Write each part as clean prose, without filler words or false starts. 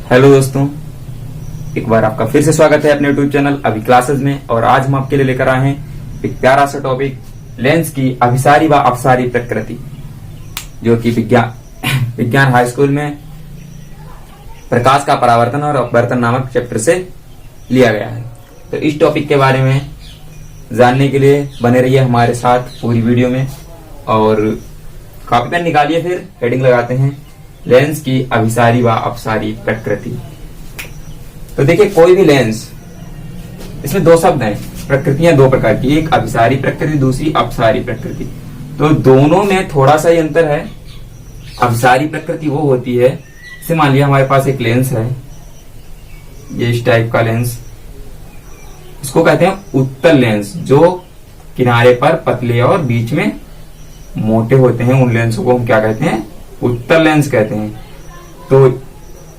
Hello दोस्तों, एक बार आपका फिर से स्वागत है अपने यूट्यूब चैनल अभी क्लासेस में। और आज हम आपके लिए लेकर आए हैं एक प्यारा सा टॉपिक, लेंस की अभिसारी व अपसारी प्रकृति, जो कि विज्ञान हाई स्कूल में प्रकाश का परावर्तन और अपवर्तन नामक चैप्टर से लिया गया है। तो इस टॉपिक के बारे में जानने के लिए बने रहिए हमारे साथ पूरी वीडियो में। और कॉपी पेन निकालिए, फिर हेडिंग लगाते हैं लेंस की अभिसारी व अपसारी प्रकृति। तो देखिए, कोई भी लेंस, इसमें दो शब्द हैं, प्रकृतियां दो प्रकार की, एक अभिसारी प्रकृति, दूसरी अपसारी प्रकृति। तो दोनों में थोड़ा सा ही अंतर है। अभिसारी प्रकृति वो होती है, जैसे मान लिया हमारे पास एक लेंस है, ये इस टाइप का लेंस, इसको कहते हैं उत्तल लेंस, जो किनारे पर पतले और बीच में मोटे होते हैं। उन लेंसों को हम क्या कहते हैं? उत्तल लेंस कहते हैं। तो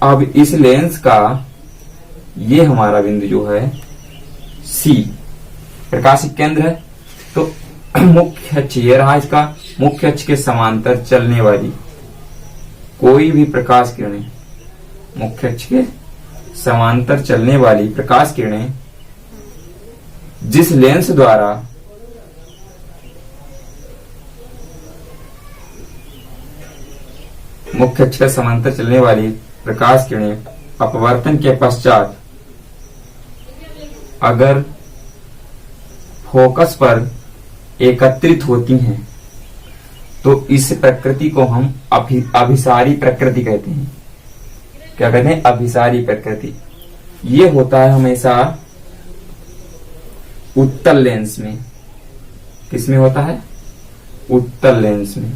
अब इस लेंस का ये हमारा बिंदु जो है C, प्रकाशिक केंद्र है। तो मुख्य अक्ष ये रहा, इसका मुख्य अक्ष के समांतर चलने वाली कोई भी प्रकाश किरणें, मुख्य अक्ष के समांतर चलने वाली प्रकाश किरणें जिस लेंस द्वारा मुख्य अक्ष के समांतर चलने वाली प्रकाश किरणें अपवर्तन के पश्चात अगर फोकस पर एकत्रित होती हैं, तो इस प्रकृति को हम अभिसारी प्रकृति कहते हैं। क्या कहते हैं? अभिसारी प्रकृति। ये होता है हमेशा उत्तल लेंस में। किसमें होता है? उत्तल लेंस में।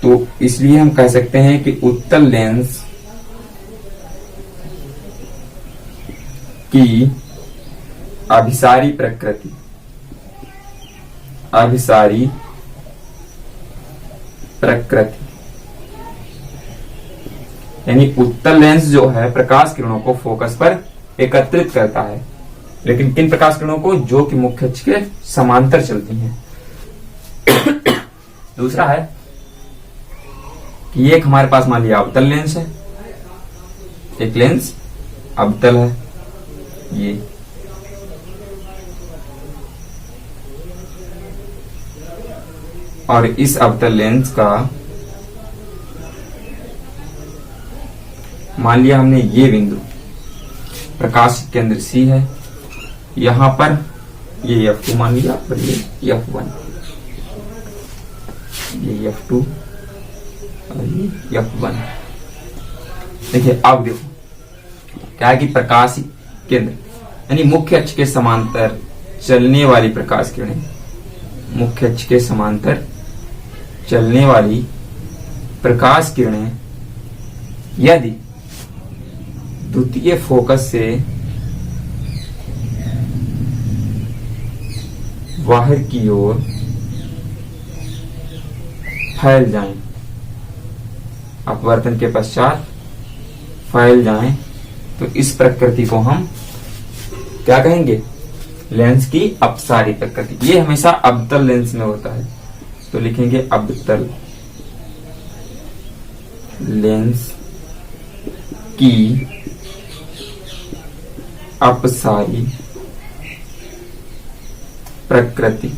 तो इसलिए हम कह सकते हैं कि उत्तल लेंस की अभिसारी प्रकृति, अभिसारी प्रकृति, यानी उत्तल लेंस जो है प्रकाश किरणों को फोकस पर एकत्रित करता है, लेकिन किन प्रकाश किरणों को? जो कि मुख्य अक्ष के समांतर चलती हैं। दूसरा है कि एक हमारे पास मान लिया अवतल लेंस है, एक लेंस अवतल है, ये और इस अवतल लेंस का मान लिया हमने ये बिंदु प्रकाश केंद्र C है, यहां पर ये F2 मान लिया और ये F1, ये F2 और ये F1। देखिए, अब देखो क्या है कि प्रकाश केंद्र यानी मुख्य अक्ष के समांतर चलने वाली प्रकाश किरणें, मुख्य अक्ष के समांतर चलने वाली प्रकाश किरणें यदि द्वितीय फोकस से बाहर की ओर फैल जाएं, अपवर्तन के पश्चात फैल जाएं, तो इस प्रकृति को हम क्या कहेंगे? लेंस की अपसारी प्रकृति। ये हमेशा अवतल लेंस में होता है, तो लिखेंगे अवतल लेंस की अपसारी प्रकृति।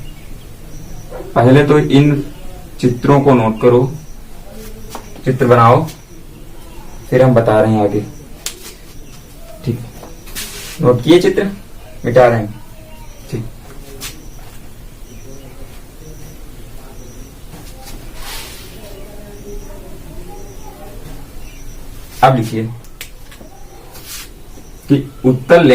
पहले तो इन चित्रों को नोट करो, चित्र बनाओ, फिर हम बता रहे हैं आगे। ठीक, नोट किए? चित्र मिटा रहे हैं। ठीक, अब लिखिए कि उत्तल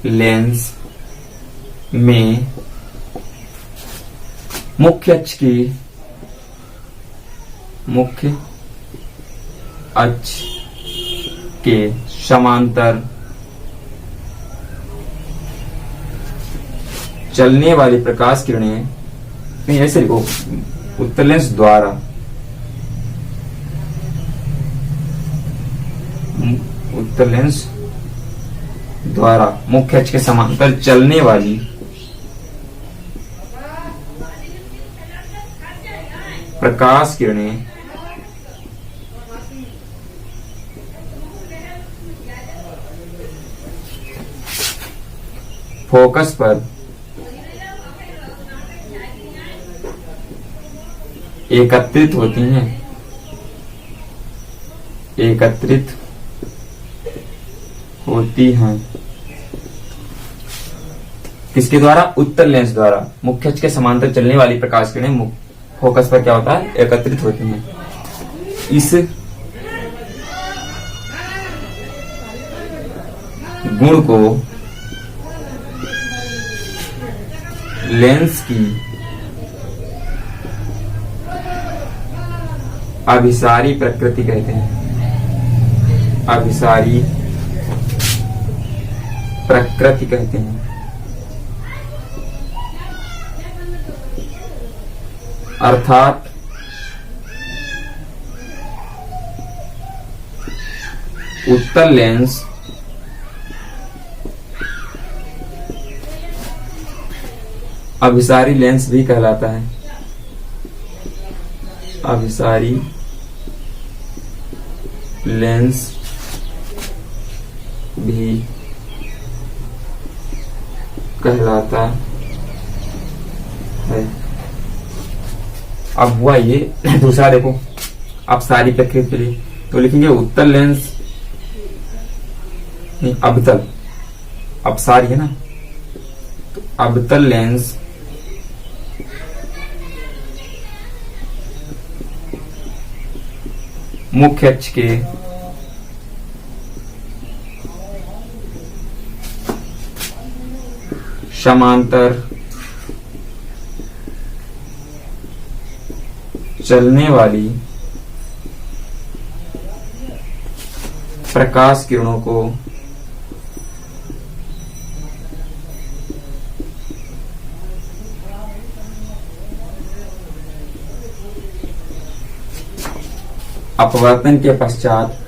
लेंस में मुख्य अक्ष के समांतर चलने वाली प्रकाश किरणें, नहीं ऐसे लिखो, उत्तल लेंस द्वारा, उत्तल लेंस द्वारा मुख्य अक्ष के समांतर चलने वाली प्रकाश किरणें फोकस पर एकत्रित होती हैं, एकत्रित होती हैं। किसके द्वारा? उत्तल लेंस द्वारा। मुख्य अक्ष के समांतर चलने वाली प्रकाश किरणें फोकस पर क्या होता है? एकत्रित होती हैं। इस गुण को लेंस की अभिसारी प्रकृति कहते हैं। अभिसारी प्रकृति कहते हैं। अर्थात उत्तल लेंस अभिसारी लेंस भी कहलाता है। अभिसारी लेंस भी कहलाता है। अब हुआ ये दूसरा, देखो अपसारी प्रकृति के लिए तो लिखेंगे उत्तल लेंस, नहीं अबतल, अपसारी है ना, तो अबतल लेंस मुख्य अक्ष के समांतर चलने वाली प्रकाश किरणों को अपवर्तन के पश्चात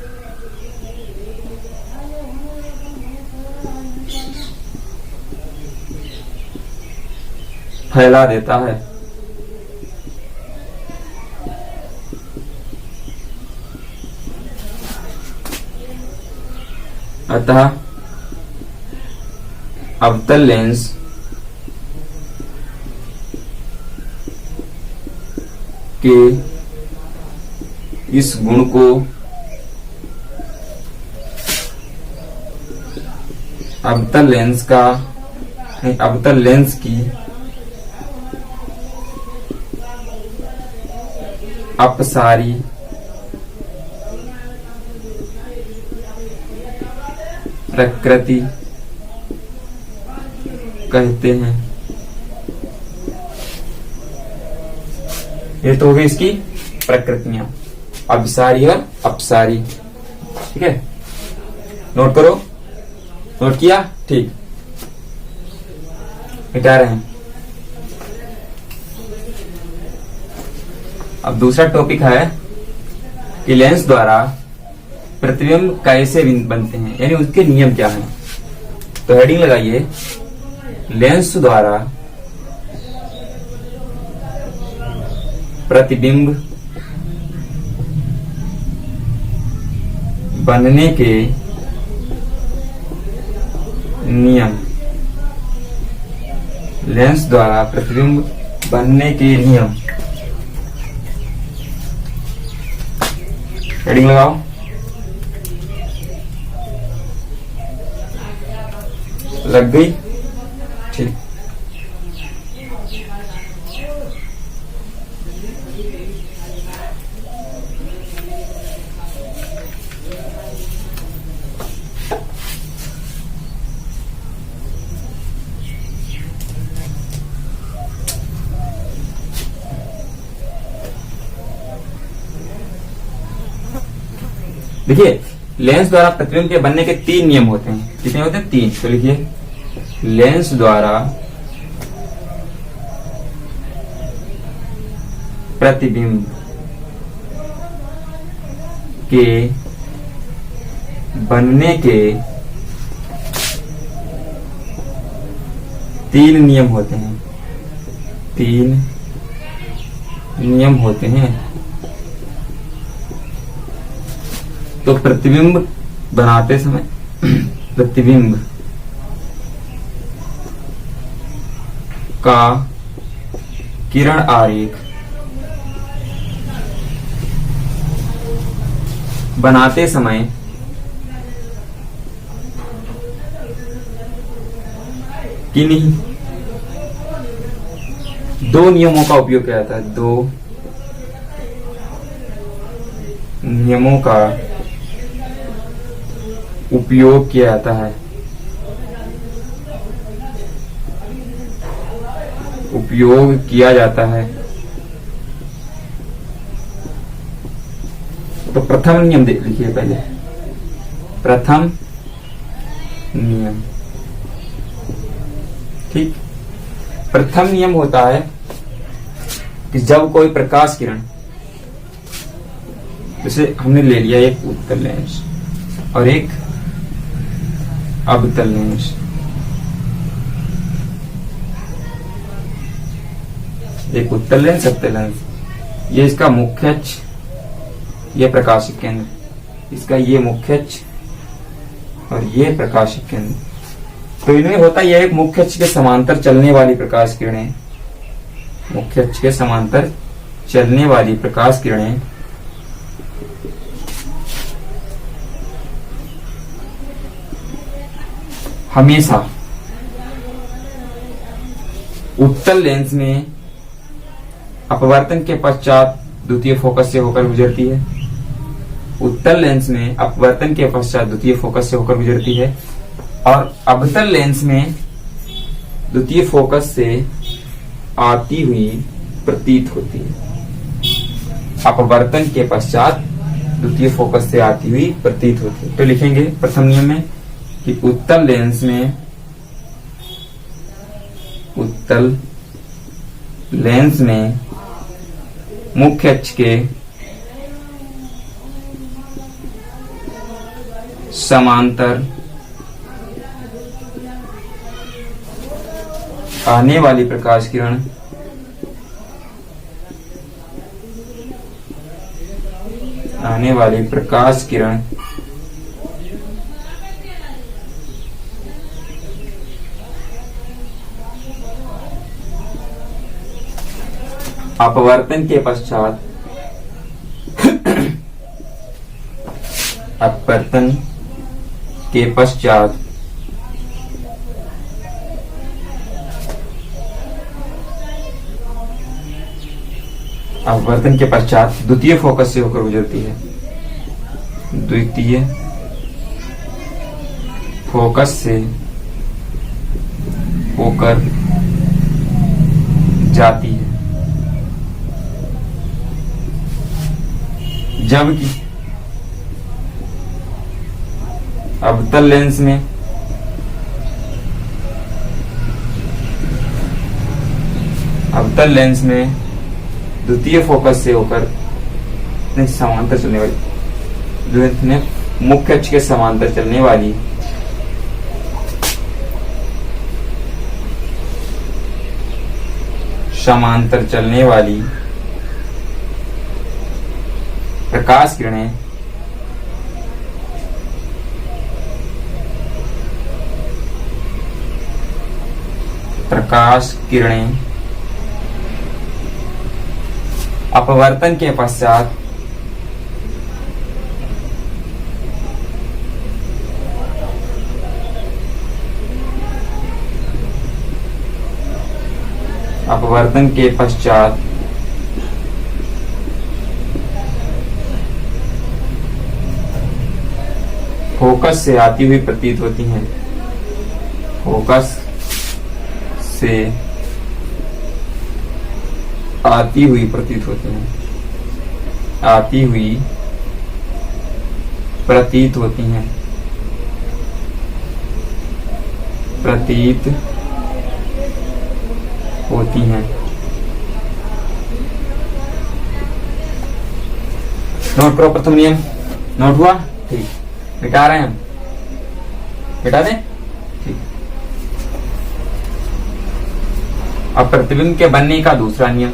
फैला देता है। अतः अवतल लेंस के इस गुण को अवतल लेंस का अवतल लेंस की अपसारी प्रकृति कहते हैं। ये तो हो गई इसकी प्रकृतियां, अभिसारी और अपसारी। ठीक है, नोट करो। नोट किया? ठीक, मिटा रहे हैं। अब दूसरा टॉपिक है कि लेंस द्वारा प्रतिबिंब कैसे बनते हैं, यानी उसके नियम क्या हैं। तो हेडिंग लगाइए, लेंस द्वारा प्रतिबिंब बनने के नियम। लेंस द्वारा प्रतिबिंब बनने के नियम। हेडिंग लगाओ। लग गई? ठीक। देखिए, लेंस द्वारा प्रतिबिंब के बनने के 3 नियम होते हैं। कितने होते हैं? 3। तो लिखिए, लेंस द्वारा प्रतिबिंब के बनने के 3 नियम होते हैं। 3 नियम होते हैं। तो प्रतिबिंब बनाते समय प्रतिबिंब का किरण आरेख बनाते समय किन्हीं दो नियमों का उपयोग किया जाता है। दो नियमों का उपयोग किया जाता है। उपयोग किया जाता है। तो प्रथम नियम देख लिखिए पहले। प्रथम नियम, ठीक। प्रथम नियम होता है कि जब कोई प्रकाश किरण, जैसे हमने ले लिया एक उत्तल लेंस और एक अवतल लेंस, एक उत्तल लेंस अवतल लेंस, ये इसका मुख्य अक्ष, ये प्रकाशिक केंद्र, इसका ये मुख्य अक्ष और ये प्रकाशिक केंद्र। तो इनमें होता यह एक मुख्य अक्ष के समांतर चलने वाली प्रकाश किरणें, मुख्य अक्ष के समांतर चलने वाली प्रकाश किरणें हमेशा उत्तल लेंस में अपवर्तन के पश्चात द्वितीय फोकस से होकर गुजरती है। उत्तल लेंस में अपवर्तन के पश्चात द्वितीय फोकस से होकर गुजरती है और अवतल लेंस में द्वितीय फोकस से आती हुई प्रतीत होती है। अपवर्तन के पश्चात द्वितीय फोकस से आती हुई प्रतीत होती है। तो लिखेंगे प्रथम नियम में कि उत्तल लेंस में, उत्तल लेंस में मुख्य अक्ष के समांतर आने वाली प्रकाश किरण अपवर्तन के पश्चात अपवर्तन के पश्चात अपवर्तन के पश्चात द्वितीय फोकस से होकर गुजरती है। द्वितीय फोकस से होकर जाती है। जबकि अवतल लेंस में द्वितीय फोकस से होकर समांतर चलने वाली, जो है मुख्य अक्ष के समांतर चलने वाली प्रकाश किरणें अपवर्तन के पश्चात फोकस से आती हुई प्रतीत होती हैं। फोकस से आती हुई प्रतीत होती हैं। आती हुई प्रतीत होती हैं। प्रतीत होती हैं। नोट करो प्रथम नियम। नोट हुआ? ठीक, मिटा रहे हैं हम, मिटा दें? ठीक। अब प्रतिबिंब के बनने का दूसरा नियम।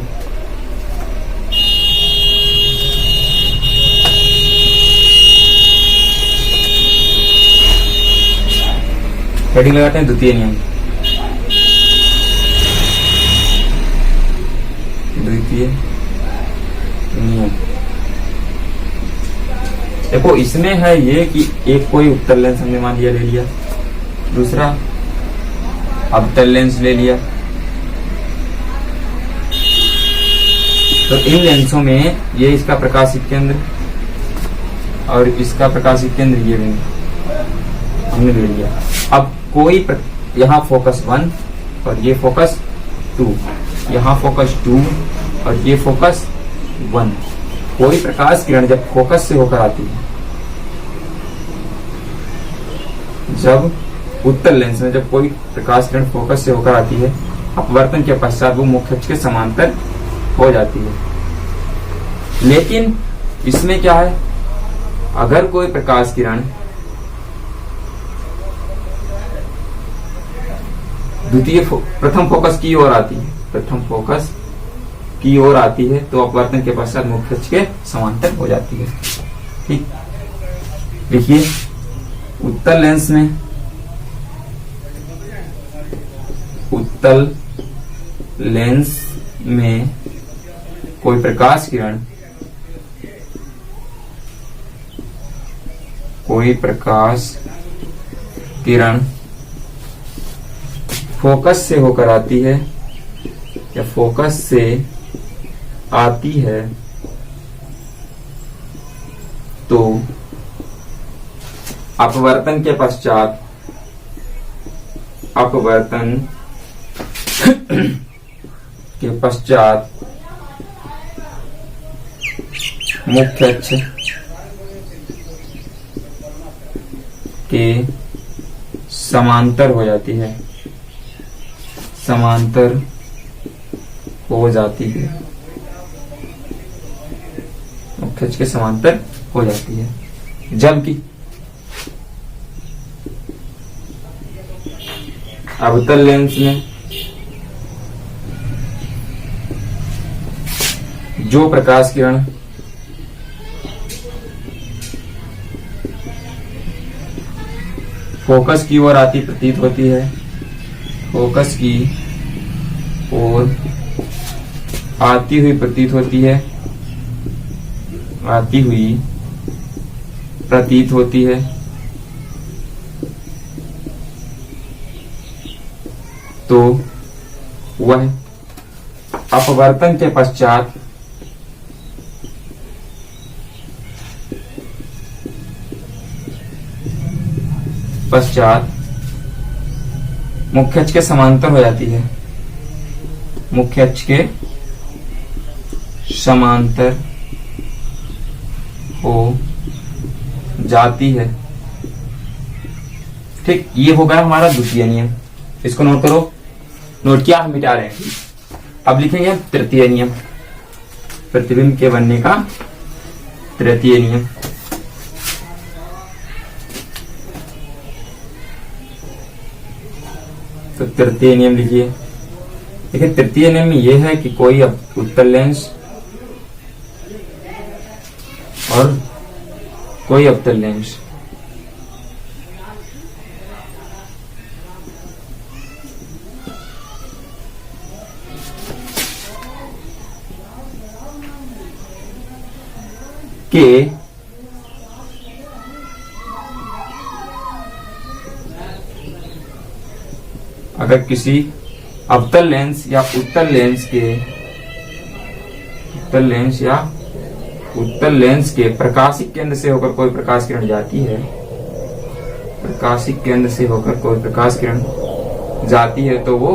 हेडिंग लगाते हैं द्वितीय नियम। द्वितीय नियम देखो, इसमें है ये कि एक कोई उत्तर लेंस हमने मान लिया, ले लिया, दूसरा अवतल लेंस ले लिया। तो इन लेंसों में ये इसका प्रकाशिक केंद्र और इसका प्रकाशिक केंद्र ये बिंदु हमने ले लिया। अब कोई यहाँ फोकस 1 और ये फोकस 2, यहाँ फोकस 2 और ये फोकस 1। कोई प्रकाश किरण जब फोकस से होकर आती है, जब उत्तल लेंस में जब कोई प्रकाश किरण फोकस से होकर आती है, अपवर्तन के पश्चात वो मुख्य अक्ष के समांतर हो जाती है। लेकिन इसमें क्या है, अगर कोई प्रकाश किरण प्रथम फोकस की ओर आती है, प्रथम फोकस की ओर आती है, तो अपवर्तन के पश्चात मुख्य अक्ष के समांतर हो जाती है। ठीक, देखिए उत्तल लेंस में, उत्तल लेंस में कोई प्रकाश किरण, कोई प्रकाश किरण फोकस से होकर आती है या फोकस से आती है, तो अपवर्तन के पश्चात, अपवर्तन के पश्चात मुख्य अक्ष के समांतर हो जाती है, समांतर हो जाती है, मुख्य अक्ष के समांतर हो जाती है। जबकि अवतल लेंस में जो प्रकाश किरण फोकस की ओर आती प्रतीत होती है, फोकस की ओर आती हुई प्रतीत होती है, आती हुई प्रतीत होती है, तो वह अपवर्तन के पश्चात मुख्य अक्ष के समांतर हो जाती है, मुख्य अक्ष के समांतर हो जाती है। ठीक, ये होगा हमारा द्वितीय नियम। इसको नोट करो, नोट किया, हम मिटा रहे हैं। अब लिखेंगे हम तृतीय नियम, प्रतिबिंब के बनने का तृतीय नियम। तो तृतीय नियम लिखिए। देखिए तृतीय नियम में यह है कि कोई उत्तल लेंस और कोई अवतल लेंस के अगर किसी अवतल लेंस या उत्तल लेंस के प्रकाशिक केंद्र से होकर कोई प्रकाश किरण जाती है, प्रकाशिक केंद्र से होकर कोई प्रकाश किरण जाती है, तो वो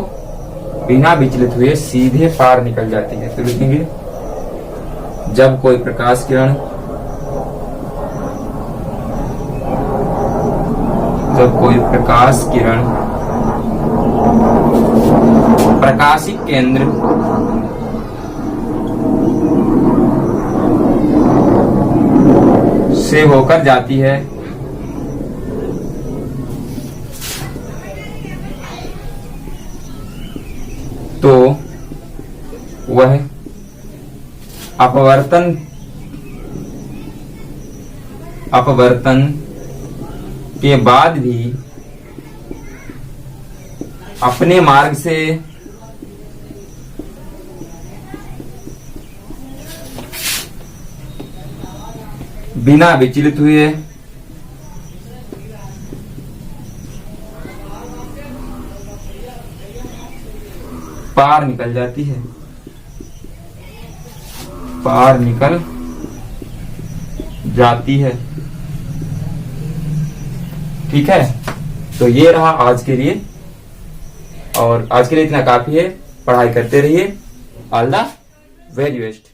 बिना विचलित हुए सीधे पार निकल जाती है। तो लिखेंगे जब कोई प्रकाश किरण प्रकाशिक केंद्र से होकर जाती है, तो वह अपवर्तन के बाद भी अपने मार्ग से बिना विचलित हुए पार निकल जाती है, पार निकल जाती है। ठीक है, तो ये रहा आज के लिए, और आज के लिए इतना काफी है। पढ़ाई करते रहिए। All the very best.